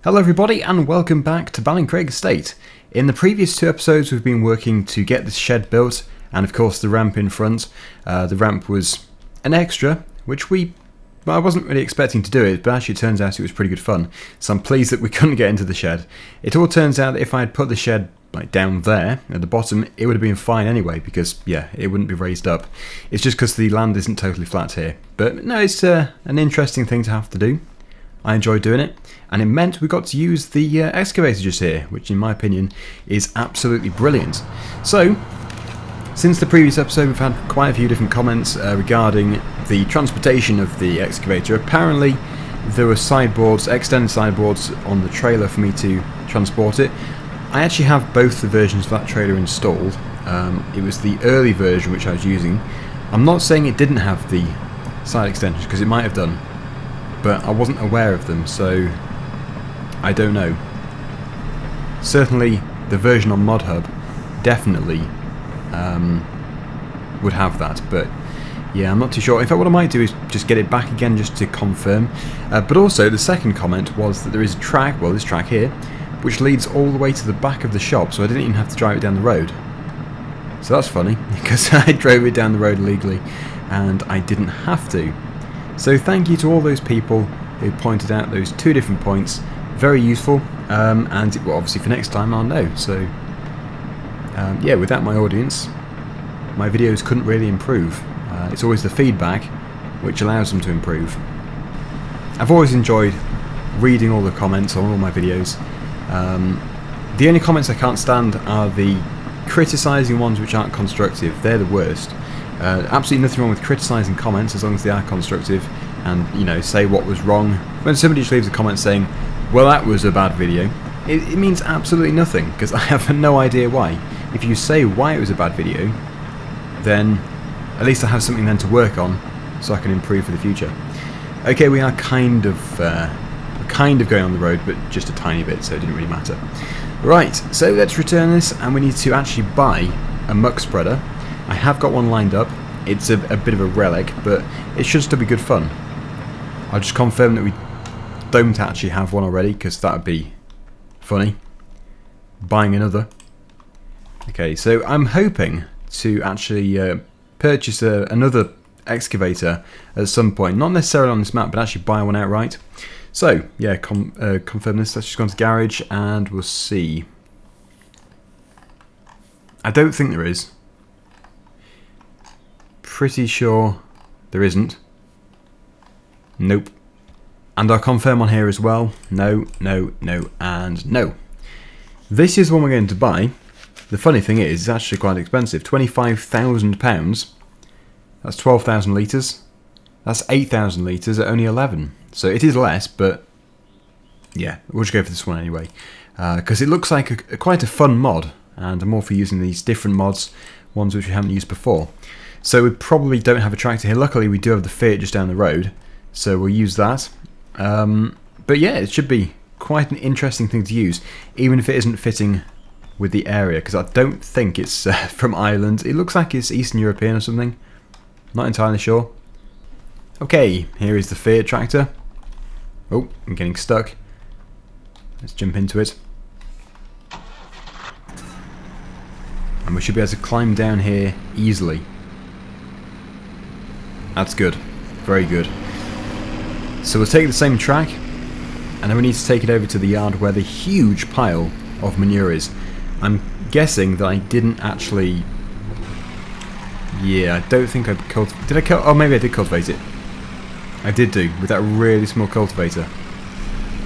Hello everybody and welcome back to BallinCraig Estate. In the previous two episodes we've been working to get this shed built and of course the ramp in front. The ramp was an extra which I wasn't really expecting to do it, but actually it turns out it was pretty good fun. So I'm pleased that we couldn't get into the shed. It all turns out that if I had put the shed down there at the bottom, it would have been fine anyway because yeah, it wouldn't be raised up. It's just because the land isn't totally flat here. But no, it's an interesting thing to have to do. I enjoyed doing it, and it meant we got to use the excavator just here, which in my opinion is absolutely brilliant. So, since the previous episode we've had quite a few different comments regarding the transportation of the excavator. Apparently there were sideboards, extended sideboards on the trailer for me to transport it. I actually have both the versions of that trailer installed. It was the early version which I was using. I'm not saying it didn't have the side extensions, because it might have done, but I wasn't aware of them, so I don't know. Certainly the version on ModHub definitely would have that, but yeah, I'm not too sure. In fact, what I might do is just get it back again just to confirm. But also the second comment was that there is a track, well this track here, which leads all the way to the back of the shop, so I didn't even have to drive it down the road. So that's funny, because I drove it down the road illegally and I didn't have to. So thank you to all those people who pointed out those two different points. Very useful, and well, obviously for next time I'll know. So yeah, without my audience, my videos couldn't really improve. It's always the feedback which allows them to improve. I've always enjoyed reading all the comments on all my videos. The only comments I can't stand are the criticising ones which aren't constructive. They're the worst. Absolutely nothing wrong with criticising comments as long as they are constructive and, you know, say what was wrong. When somebody just leaves a comment saying, well that was a bad video, it means absolutely nothing, because I have no idea why. If you say why it was a bad video, then at least I have something then to work on so I can improve for the future. Okay, we are kind of going on the road, but just a tiny bit, so it didn't really matter. Right, so let's return this, and we need to actually buy a muck spreader. I have got one lined up. It's a bit of a relic, but it should still be good fun. I'll just confirm that we don't actually have one already, because that would be funny. Buying another. Okay, so I'm hoping to actually purchase another excavator at some point. Not necessarily on this map, but actually buy one outright. So, yeah, confirm this. Let's just go into garage and we'll see. I don't think there is. Pretty sure there isn't. Nope. And I'll confirm on here as well. No, no, no, and no. This is one we're going to buy. The funny thing is, it's actually quite expensive. £25,000. That's 12,000 litres. That's 8,000 litres at only 11. So it is less, but yeah, we'll just go for this one anyway. Because it looks like quite a fun mod, and I'm all for using these different mods, ones which we haven't used before. So we probably don't have a tractor here. Luckily we do have the Fiat just down the road, so we'll use that. But yeah, it should be quite an interesting thing to use, even if it isn't fitting with the area, because I don't think it's from Ireland. It looks like it's Eastern European or something. Not entirely sure. Okay, here is the Fiat tractor. Oh, I'm getting stuck. Let's jump into it. And we should be able to climb down here easily. That's good. Very good. So we'll take the same track, and then we need to take it over to the yard where the huge pile of manure is. I'm guessing that I didn't actually... Yeah, I don't think I cultivated... Did I oh, maybe I did cultivate it. I did do, with that really small cultivator.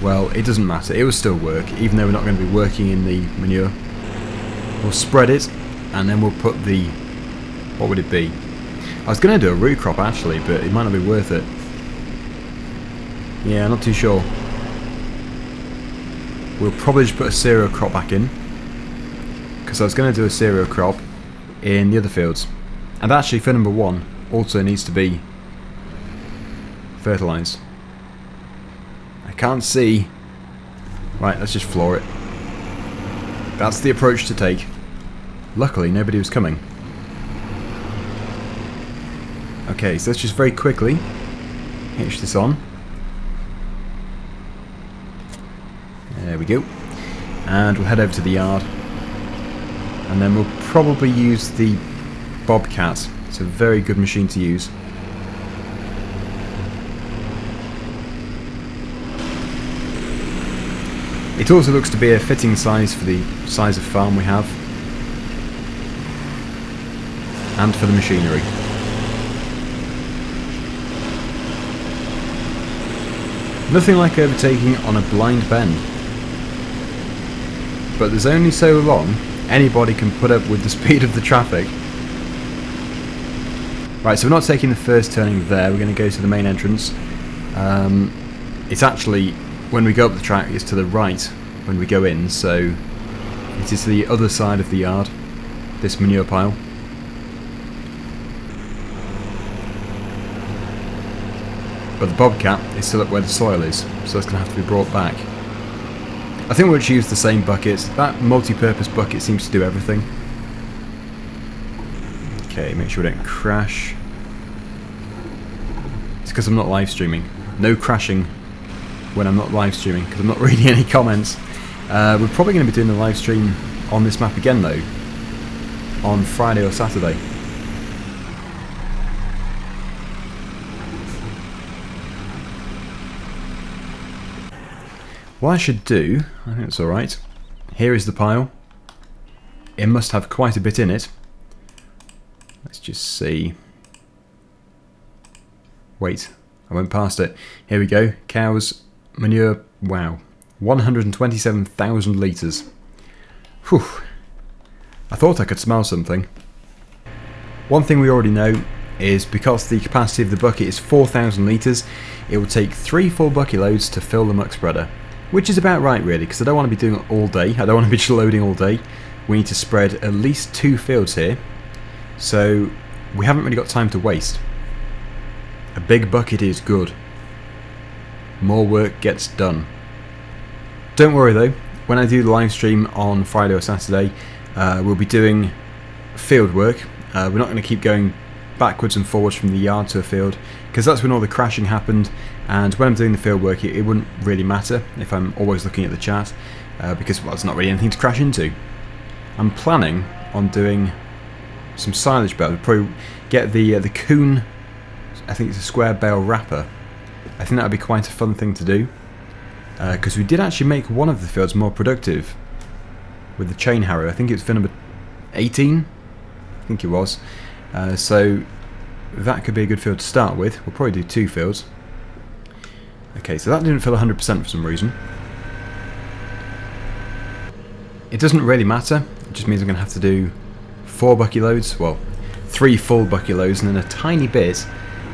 Well, it doesn't matter. It will still work, even though we're not going to be working in the manure. We'll spread it, and then we'll put the... What would it be? I was going to do a root crop, actually, but it might not be worth it. Yeah, not too sure. We'll probably just put a cereal crop back in, because I was going to do a cereal crop in the other fields. And actually, for number 1, also needs to be fertilised. I can't see. Right, let's just floor it. That's the approach to take. Luckily, nobody was coming. Okay, so let's just very quickly hitch this on. There we go. And we'll head over to the yard. And then we'll probably use the Bobcat. It's a very good machine to use. It also looks to be a fitting size for the size of farm we have. And for the machinery. Nothing like overtaking on a blind bend. But there's only so long anybody can put up with the speed of the traffic. Right, so we're not taking the first turning there, we're going to go to the main entrance. It's actually, when we go up the track, it's to the right when we go in, so it is to the other side of the yard, this manure pile. But the Bobcat is still up where the soil is, so it's going to have to be brought back. I think we'll just use the same buckets. That multi-purpose bucket seems to do everything. Okay, make sure we don't crash. It's because I'm not live streaming. No crashing when I'm not live streaming, because I'm not reading any comments. We're probably going to be doing the live stream on this map again though, on Friday or Saturday. What I should do, I think it's alright. Here is the pile. It must have quite a bit in it. Let's just see. Wait, I went past it. Here we go. Cows, manure, wow. 127,000 litres. Whew. I thought I could smell something. One thing we already know is because the capacity of the bucket is 4,000 litres, it will take 3 full bucket loads to fill the muck spreader. Which is about right really, because I don't want to be doing it all day. I don't want to be just loading all day. We need to spread at least 2 fields here. So we haven't really got time to waste. A big bucket is good. More work gets done. Don't worry though, when I do the live stream on Friday or Saturday, we'll be doing field work. We're not going to keep going backwards and forwards from the yard to a field, because that's when all the crashing happened. And when I'm doing the field work, it wouldn't really matter if I'm always looking at the chat, because well, it's not really anything to crash into. I'm planning on doing some silage bale. We'll probably get the Kuhn, I think it's a square bale wrapper. I think that would be quite a fun thing to do, because we did actually make one of the fields more productive with the chain harrow. I think it was field number 18, I think it was. So that could be a good field to start with. We'll probably do 2 fields. Okay, so that didn't fill 100% for some reason. It doesn't really matter. It just means I'm going to have to do 4 bucket loads. Well, 3 full bucket loads and then a tiny bit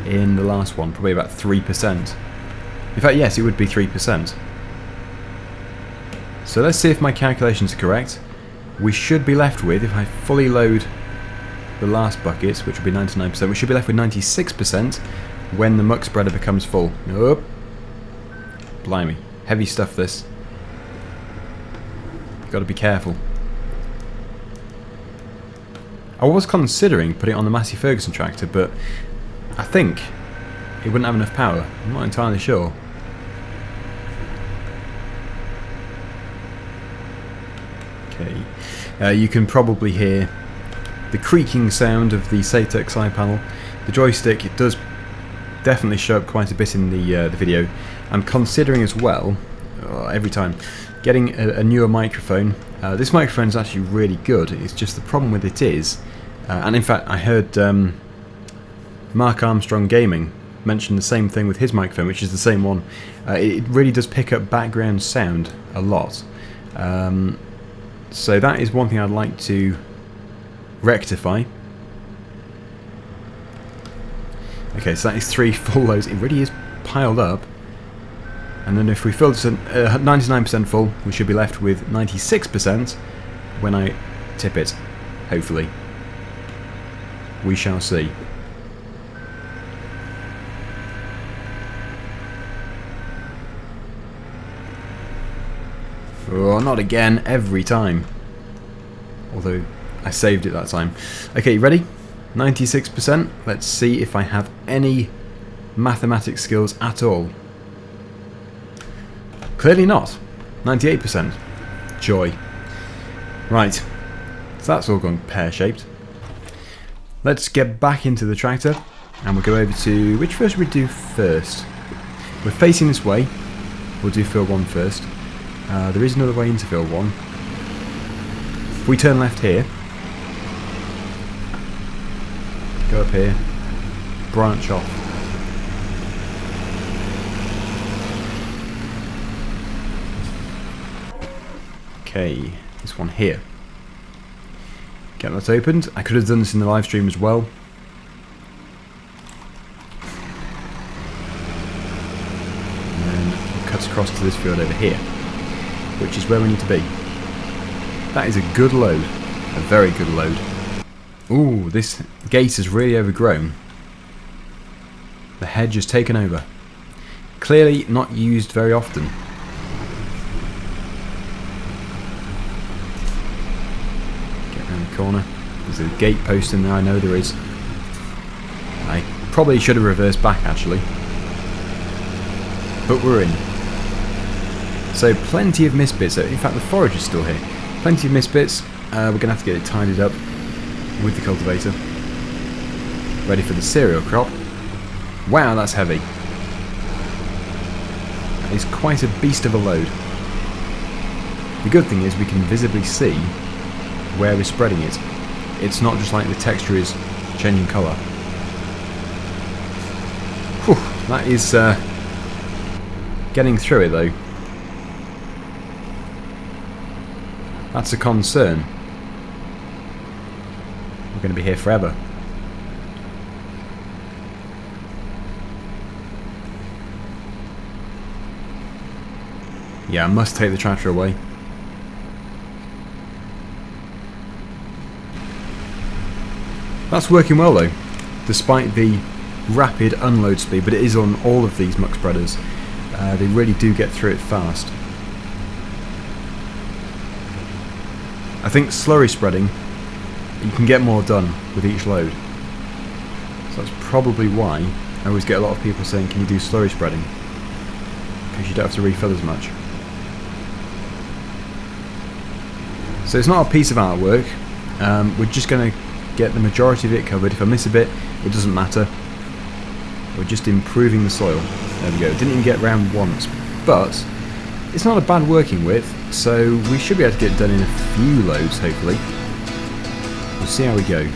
in the last one. Probably about 3%. In fact, yes, it would be 3%. So let's see if my calculations are correct. We should be left with, if I fully load the last bucket, which would be 99%, we should be left with 96% when the muck spreader becomes full. Nope. Blimey. Heavy stuff this. Got to be careful. I was considering putting it on the Massey Ferguson tractor, but I think it wouldn't have enough power. I'm not entirely sure. Okay. You can probably hear the creaking sound of the Satex side panel. The joystick, it does definitely show up quite a bit in the video. I'm considering as well, every time, getting a newer microphone. This microphone is actually really good. It's just the problem with it is, and in fact I heard Mark Armstrong Gaming mention the same thing with his microphone, which is the same one. It really does pick up background sound a lot. So that is one thing I'd like to rectify. Okay, so that is 3 full loads. It really is piled up. And then if we fill this at 99% full, we should be left with 96% when I tip it. Hopefully. We shall see. Oh, not again, every time. Although, I saved it that time. Okay, ready? 96%. Let's see if I have any mathematics skills at all. Clearly not. 98%. Joy. Right, so that's all gone pear-shaped. Let's get back into the tractor and we'll go over to... which field should we do first? We're facing this way. We'll do field 1 first. There is another way into field 1. If we turn left here, go up here, branch off. Okay, this one here. Get that opened. I could have done this in the live stream as well. And then it cuts across to this field over here, which is where we need to be. That is a good load. A very good load. Ooh, this gate is really overgrown. The hedge has taken over. Clearly not used very often. Get around the corner. There's a gate post in there, I know there is. I probably should have reversed back actually. But we're in. So plenty of misbits. In fact, the forage is still here. Plenty of misbits. We're going to have to get it tidied up with the cultivator. Ready for the cereal crop. Wow, that's heavy. That is quite a beast of a load. The good thing is we can visibly see where we're spreading it. It's not just like the texture is changing colour. Whew, that is getting through it though. That's a concern. We're going to be here forever. Yeah, I must take the tractor away. That's working well though, despite the rapid unload speed, but it is on all of these muck spreaders. They really do get through it fast. I think slurry spreading, you can get more done with each load. So that's probably why I always get a lot of people saying, can you do slurry spreading? Because you don't have to refill as much. So it's not a piece of artwork. We're just going to get the majority of it covered. If I miss a bit, it doesn't matter. We're just improving the soil. There we go. Didn't even get round once. But it's not a bad working width, so we should be able to get it done in a few loads, hopefully. We'll see how we go.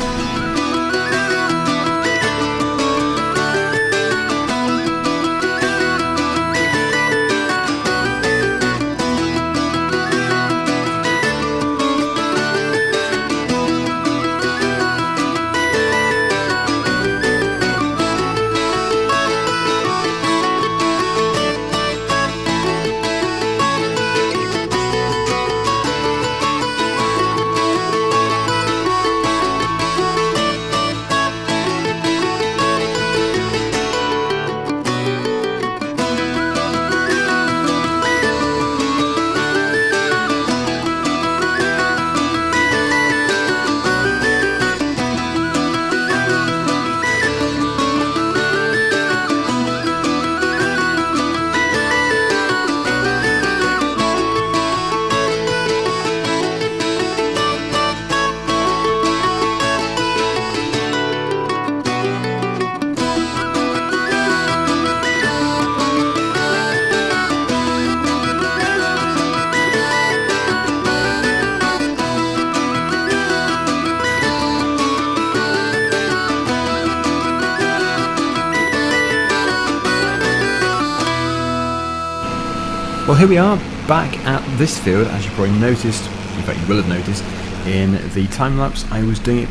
Well, here we are, back at this field. As you probably noticed, in fact you will have noticed, in the time-lapse I was doing it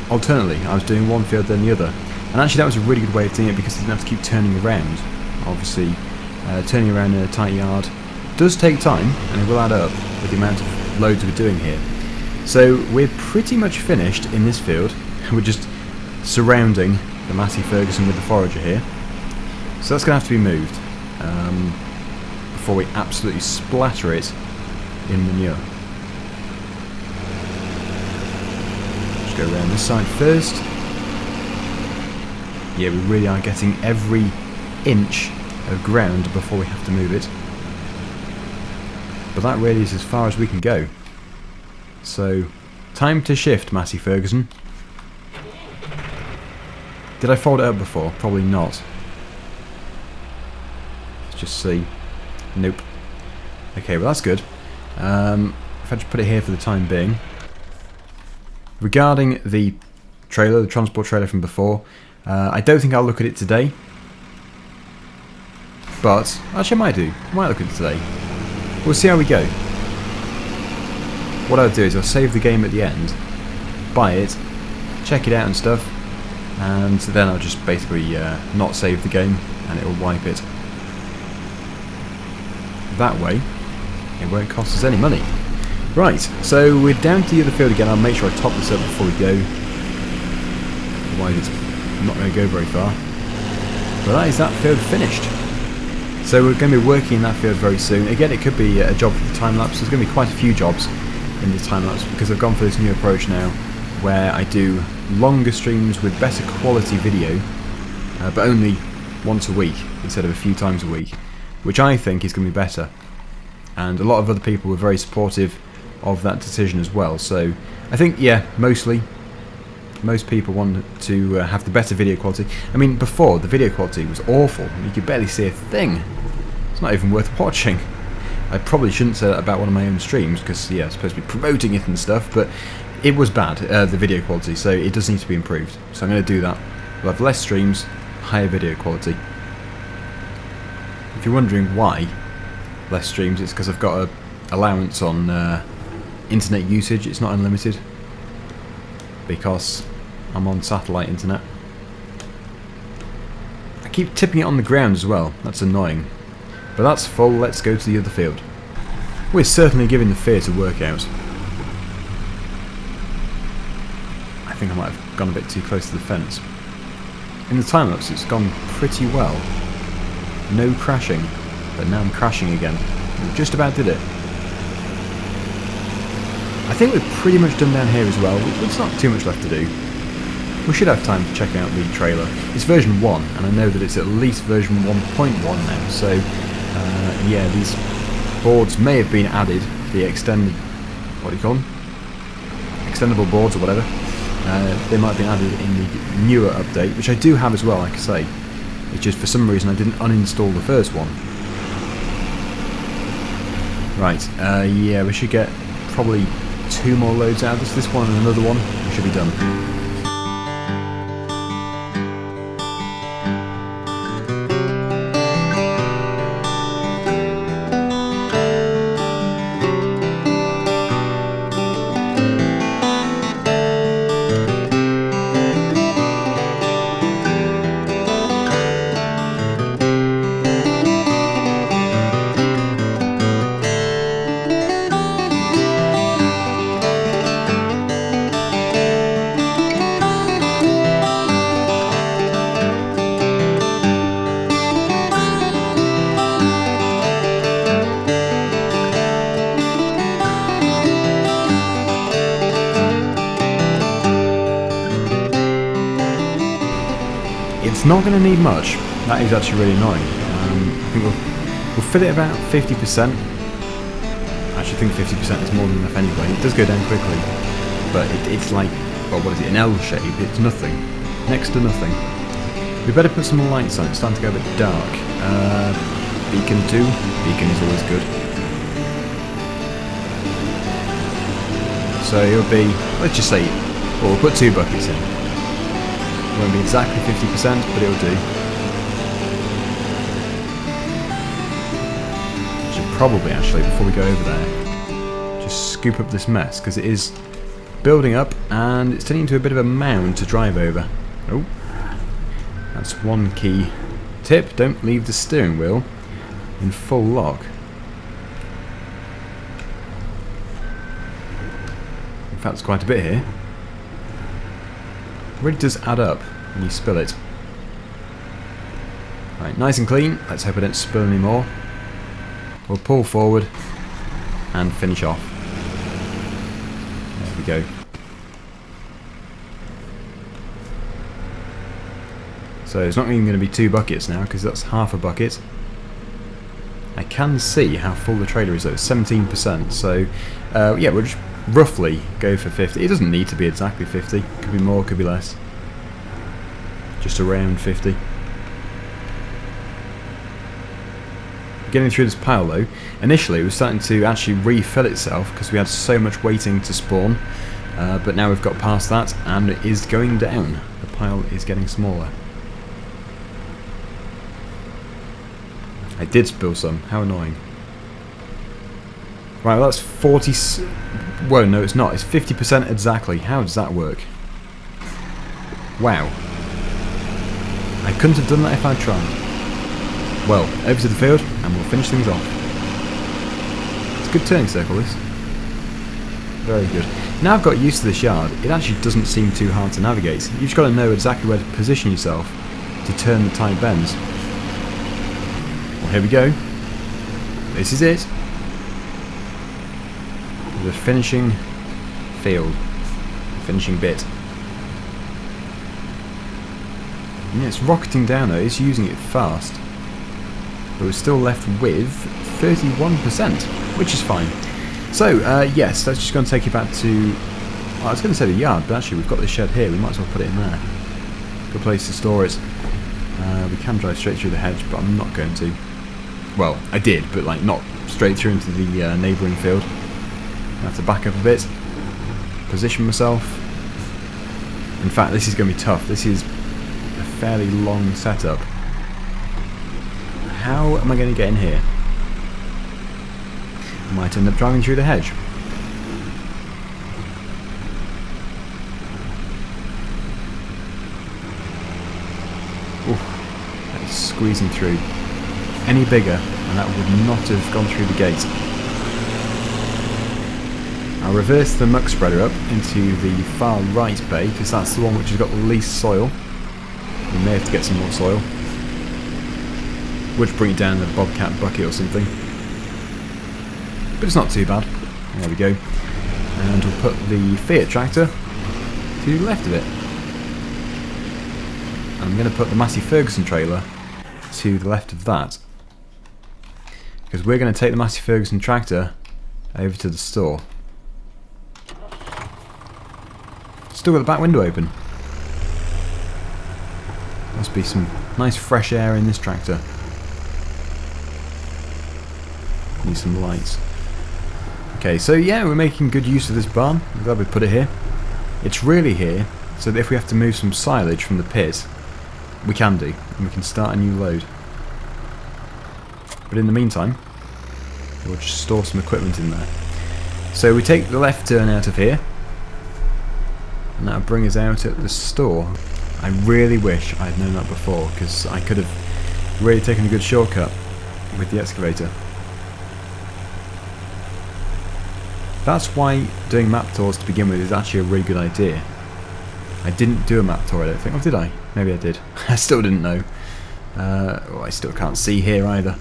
alternately. I was doing one field then the other. And actually that was a really good way of doing it because you didn't have to keep turning around. Obviously, turning around in a tight yard does take time, and it will add up with the amount of loads we're doing here. So we're pretty much finished in this field. We're just surrounding the Massey Ferguson with the forager here. So that's going to have to be moved. Before we absolutely splatter it in manure. Just go around this side first. Yeah, we really are getting every inch of ground before we have to move it. but that really is as far as we can go. So, time to shift, Matty Ferguson. Did I fold it up before? Probably not. Let's just see. Nope. Okay, well that's good. If I just put it here for the time being. Regarding the trailer, the transport trailer from before, I don't think I'll look at it today. But, actually I might do. I might look at it today. We'll see how we go. What I'll do is I'll save the game at the end, buy it, check it out and stuff, and then I'll just basically not save the game and it will wipe it. That way, it won't cost us any money. Right, so we're down to the other field again. I'll make sure I top this up before we go. Otherwise it's not going to go very far. But that is that field finished. So we're going to be working in that field very soon. Again, it could be a job for the time-lapse. There's going to be quite a few jobs in the time-lapse because I've gone for this new approach now where I do longer streams with better quality video, but only once a week instead of a few times a week, which I think is going to be better. And a lot of other people were very supportive of that decision as well. So I think, yeah, most people want to have the better video quality. I mean, before, the video quality was awful. You could barely see a thing. It's not even worth watching. I probably shouldn't say that about one of my own streams, because, yeah, I'm supposed to be promoting it and stuff, but it was bad, the video quality, so it does need to be improved. So I'm going to do that. We'll have less streams, higher video quality. If you're wondering why less streams, it's because I've got an allowance on internet usage. It's not unlimited, because I'm on satellite internet. I keep tipping it on the ground as well. That's annoying. But that's full. Let's go to the other field. We're certainly giving the Fiat a workout. I think I might have gone a bit too close to the fence. In the time-lapse it's gone pretty well. No crashing. But now I'm crashing again. We just about did it. I think we're pretty much done down here as well. There's not too much left to do. We should have time to check out the trailer. It's version 1, and I know that it's at least version 1.1 now, so yeah, these boards may have been added, the extended, what do you call them? Extendable boards or whatever. They might have been added in the newer update, which I do have as well, like I say. It's just for some reason I didn't uninstall the first one. Right, yeah, we should get probably 2 more loads out of this one and another one. We should be done. It's not going to need much. That is actually really annoying. I think we'll fit it about 50%. I actually think 50% is more than enough anyway. It does go down quickly, but it's like, well, what is it, an L shape? It's nothing. Next to nothing. We better put some more lights on. It's starting to go a bit dark. Beacon 2. Beacon is always good. So it'll be, let's just say, well, we'll put 2 buckets in. Won't be exactly 50%, but it'll do. Should probably actually, before we go over there, just scoop up this mess, because it is building up and it's turning into a bit of a mound to drive over. Oh, that's one key tip. Don't leave the steering wheel in full lock. In fact, it's quite a bit here. It really does add up when you spill it. Right, nice and clean. Let's hope I don't spill any more. We'll pull forward and finish off. There we go. So it's not even going to be 2 buckets now, because that's half a bucket. I can see how full the trailer is though, it's 17%, so yeah, we'll just roughly go for 50. It doesn't need to be exactly 50, could be more, could be less. Just around 50. Getting through this pile though, initially it was starting to actually refill itself because we had so much waiting to spawn, but now we've got past that and it is going down. The pile is getting smaller. I did spill some, how annoying. Right, well that's 40... Whoa, no it's not, it's 50% exactly. How does that work? Wow. I couldn't have done that if I'd tried. Well, over to the field and we'll finish things off. It's a good turning circle this. Very good. Now I've got used to this yard, it actually doesn't seem too hard to navigate. You've just got to know exactly where to position yourself to turn the tight bends. Well, here we go. This is it. The finishing field. Finishing bit. Yeah, it's rocketing down though, it's using it fast. But we're still left with 31%, which is fine. So, yes, that's just going to take you back to... Well, I was going to say the yard, but actually we've got this shed here, we might as well put it in there. Good place to store it. We can drive straight through the hedge, but I'm not going to. Well, I did, but like not straight through into the neighbouring field. I have to back up a bit, position myself. In fact, this is going to be tough. This is a fairly long setup. How am I going to get in here? I might end up driving through the hedge. Oof, that is squeezing through. Any bigger and that would not have gone through the gate. I'll reverse the muck spreader up into the far right bay because that's the one which has got the least soil. We may have to get some more soil. Would bring it down in a bobcat bucket or something. But it's not too bad. There we go. And we'll put the Fiat tractor to the left of it. I'm going to put the Massey Ferguson trailer to the left of that. Because we're going to take the Massey Ferguson tractor over to the store. Still got the back window open. Must be some nice fresh air in this tractor. Need some lights. Okay, so yeah, we're making good use of this barn. I'm glad we put it here. It's really here so that if we have to move some silage from the pit, we can do, and we can start a new load. But in the meantime, we'll just store some equipment in there. So we take the left turn out of here, and that'll bring us out at the store. I really wish I had known that before, because I could have really taken a good shortcut with the excavator. That's why doing map tours to begin with is actually a really good idea. I didn't do a map tour, I don't think. Or did I? Maybe I did. I still didn't know. I still can't see here either.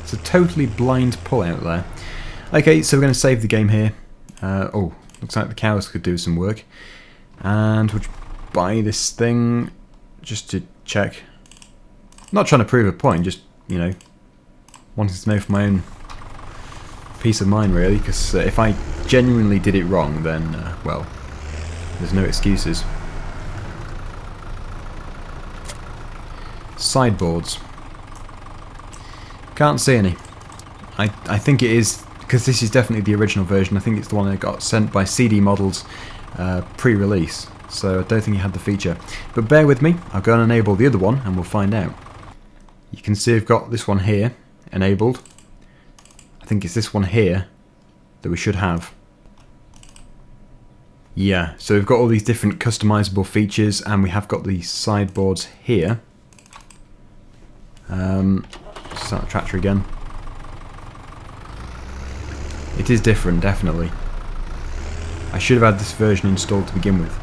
It's a totally blind pull out there. Okay, so we're going to save the game here. Oh, looks like the cows could do some work. And we'll buy this thing just to check. Not trying to prove a point, just, you know, wanting to know for my own peace of mind really, because if I genuinely did it wrong then, well, there's no excuses. Sideboards. Can't see any. I think it is, because this is definitely the original version, I think it's the one that got sent by CD Models pre-release, so I don't think it had the feature. But bear with me, I'll go and enable the other one and we'll find out. You can see I've got this one here enabled. I think it's this one here that we should have. Yeah, so we've got all these different customizable features and we have got these sideboards here. Start the tractor again. It is different, definitely. I should have had this version installed to begin with.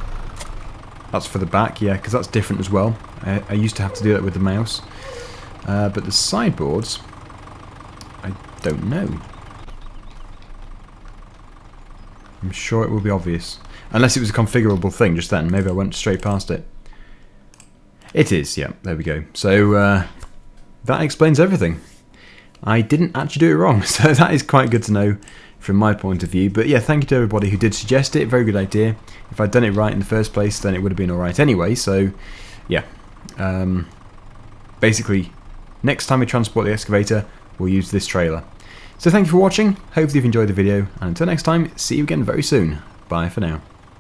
That's for the back, yeah, because that's different as well. I used to have to do that with the mouse. But the sideboards, I don't know. I'm sure it will be obvious. Unless it was a configurable thing just then. Maybe I went straight past it. It is, yeah, there we go. So, that explains everything. I didn't actually do it wrong, so that is quite good to know from my point of view. But yeah, thank you to everybody who did suggest it. Very good idea. If I'd done it right in the first place, then it would have been alright anyway. So yeah, basically next time we transport the excavator, we'll use this trailer. So thank you for watching. Hopefully you've enjoyed the video, and until next time, see you again very soon. Bye for now.